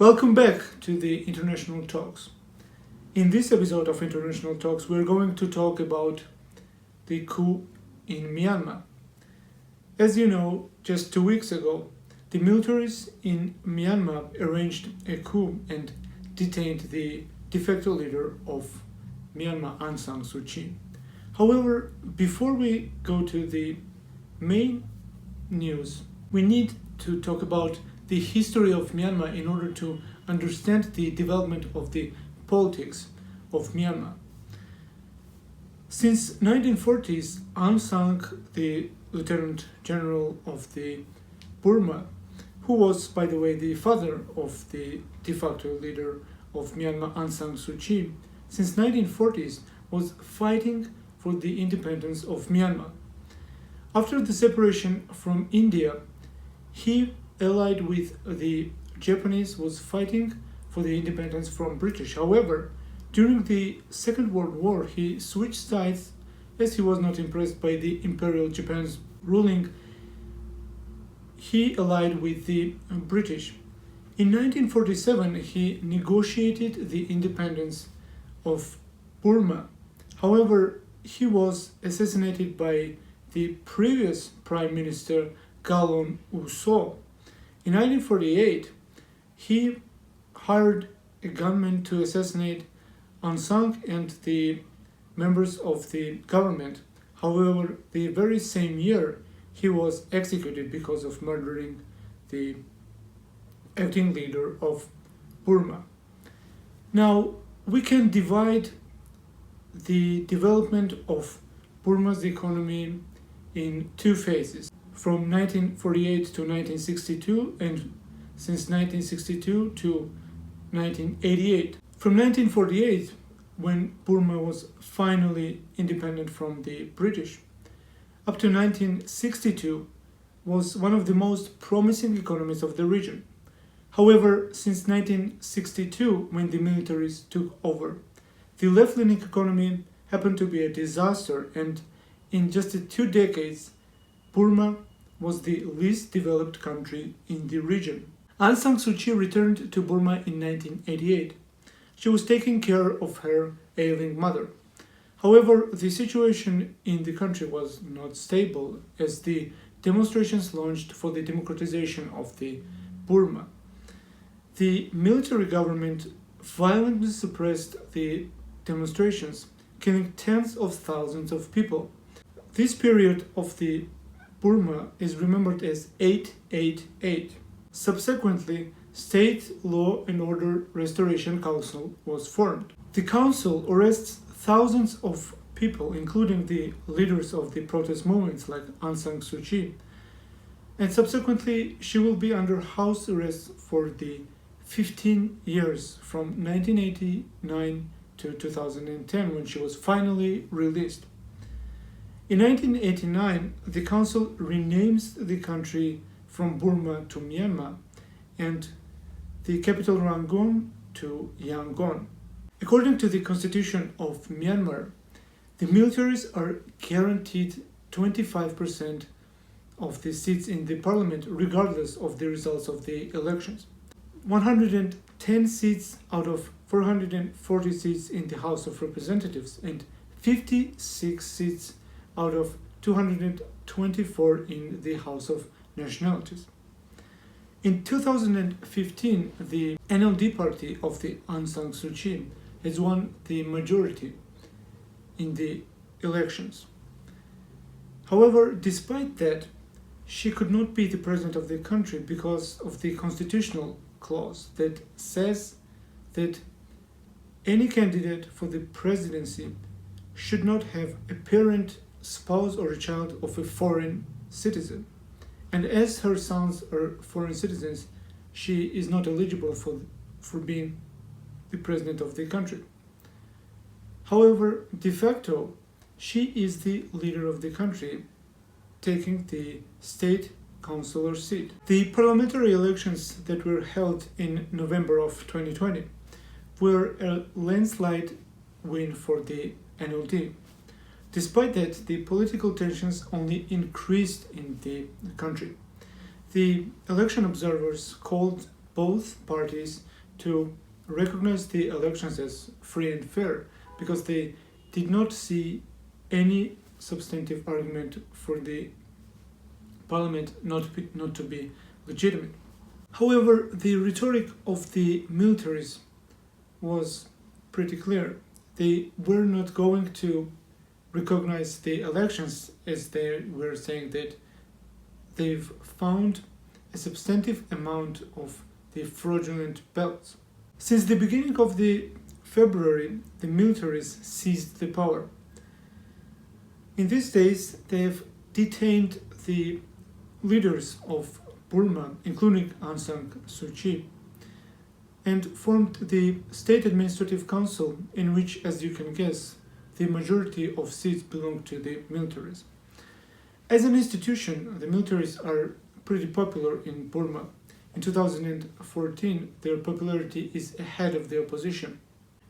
Welcome back to the International Talks. In this episode of International Talks, we're going to talk about the coup in Myanmar. As you know, just 2 weeks ago, the militaries in Myanmar arranged a coup and detained the de facto leader of Myanmar, Aung San Suu Kyi. However, before we go to the main news, we need to talk about the history of Myanmar in order to understand the development of the politics of Myanmar. Since 1940s, Aung San, the Lieutenant General of the Burma, who was, by the way, the father of the de facto leader of Myanmar, Aung San Suu Kyi, since 1940s was fighting for the independence of Myanmar. After the separation from India, he allied with the Japanese, was fighting for the independence from British. However, during the Second World War, he switched sides as he was not impressed by the Imperial Japan's ruling. He allied with the British. In 1947, he negotiated the independence of Burma. However, he was assassinated by the previous Prime Minister Galon Uso. In 1948, he hired a gunman to assassinate Aung San and the members of the government. However, the very same year, he was executed because of murdering the acting leader of Burma. Now, we can divide the development of Burma's economy in two phases, from 1948 to 1962 and since 1962 to 1988. From 1948, when Burma was finally independent from the British, up to 1962 was one of the most promising economies of the region. However, since 1962, when the militaries took over, the left-leaning economy happened to be a disaster, and in just 2 decades, Burma was the least developed country in the region. Aung San Suu Kyi returned to Burma in 1988. She was taking care of her ailing mother. However, the situation in the country was not stable as the demonstrations launched for the democratization of the Burma. The military government violently suppressed the demonstrations, killing tens of thousands of people. This period of the Burma is remembered as 888. Subsequently, State Law and Order Restoration Council was formed. The council arrests thousands of people, including the leaders of the protest movements like Aung San Suu Kyi, and subsequently she will be under house arrest for the 15 years from 1989 to 2010, when she was finally released. In 1989, the council renames the country from Burma to Myanmar and the capital Rangoon to Yangon. According to the constitution of Myanmar, the militaries are guaranteed 25% of the seats in the parliament regardless of the results of the elections. 110 seats out of 440 seats in the House of Representatives and 56 seats out of 224 in the House of Nationalities. In 2015, the NLD party of the Aung San Suu Kyi has won the majority in the elections. However, despite that, she could not be the president of the country because of the constitutional clause that says that any candidate for the presidency should not have a parent, spouse, or a child of a foreign citizen. And as her sons are foreign citizens, she is not eligible for being the president of the country. However, de facto, she is the leader of the country, taking the state councillor seat. The parliamentary elections that were held in November of 2020 were a landslide win for the NLD. Despite that, the political tensions only increased in the country. The election observers called both parties to recognize the elections as free and fair, because they did not see any substantive argument for the parliament not to be legitimate. However, the rhetoric of the militaries was pretty clear. They were not going to recognize the elections, as they were saying that they've found a substantive amount of the fraudulent ballots. Since the beginning of the February, the militaries seized the power. In these days, they have detained the leaders of Burma, including Aung San Suu Kyi, and formed the State Administrative Council, in which, as you can guess, the majority of seats belong to the militaries. As an institution, the militaries are pretty popular in Burma. In 2014, their popularity is ahead of the opposition,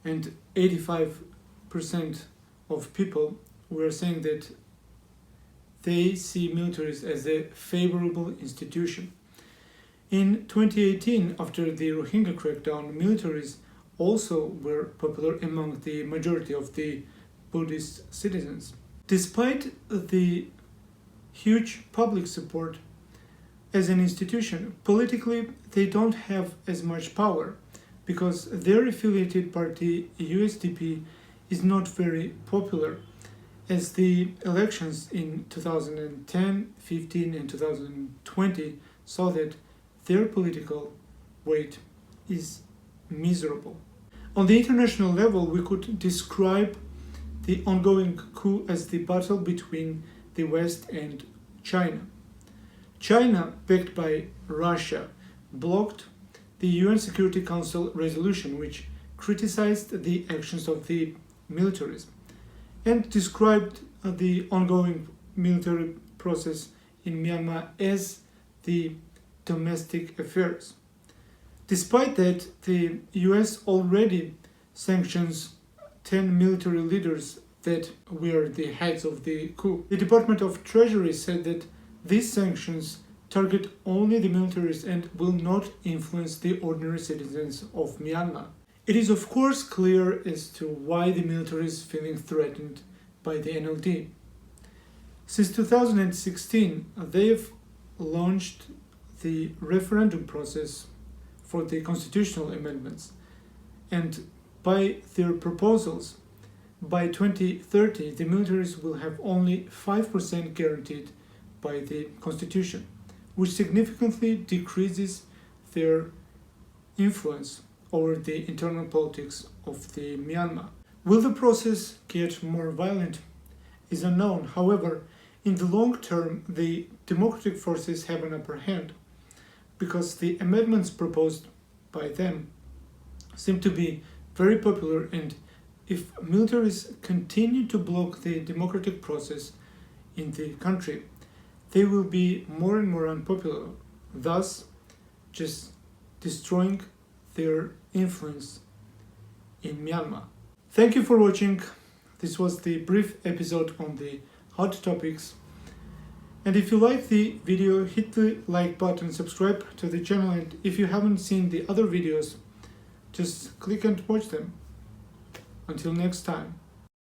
and 85% of people were saying that they see militaries as a favorable institution. In 2018, after the Rohingya crackdown, militaries also were popular among the majority of the Buddhist citizens. Despite the huge public support as an institution, politically they don't have as much power, because their affiliated party USDP is not very popular, as the elections in 2010, 15 and 2020 saw that their political weight is miserable. On the international level, we could describe the ongoing coup as the battle between the West and China. China, backed by Russia, blocked the UN Security Council resolution which criticized the actions of the militaries and described the ongoing military process in Myanmar as the domestic affairs. Despite that, the US already sanctions 10 military leaders that were the heads of the coup. The Department of Treasury said that these sanctions target only the militaries and will not influence the ordinary citizens of Myanmar. It is of course clear as to why the military is feeling threatened by the NLD. Since 2016, they have launched the referendum process for the constitutional amendments, and by their proposals, by 2030, the militaries will have only 5% guaranteed by the constitution, which significantly decreases their influence over the internal politics of the Myanmar. Will the process get more violent is unknown. However, in the long term, the democratic forces have an upper hand, because the amendments proposed by them seem to be very popular, and if militaries continue to block the democratic process in the country, they will be more and more unpopular, thus just destroying their influence in Myanmar. Thank you for watching. This was the brief episode on the hot topics. And if you like the video, hit the like button, subscribe to the channel, and if you haven't seen the other videos, just click and watch them. Until next time.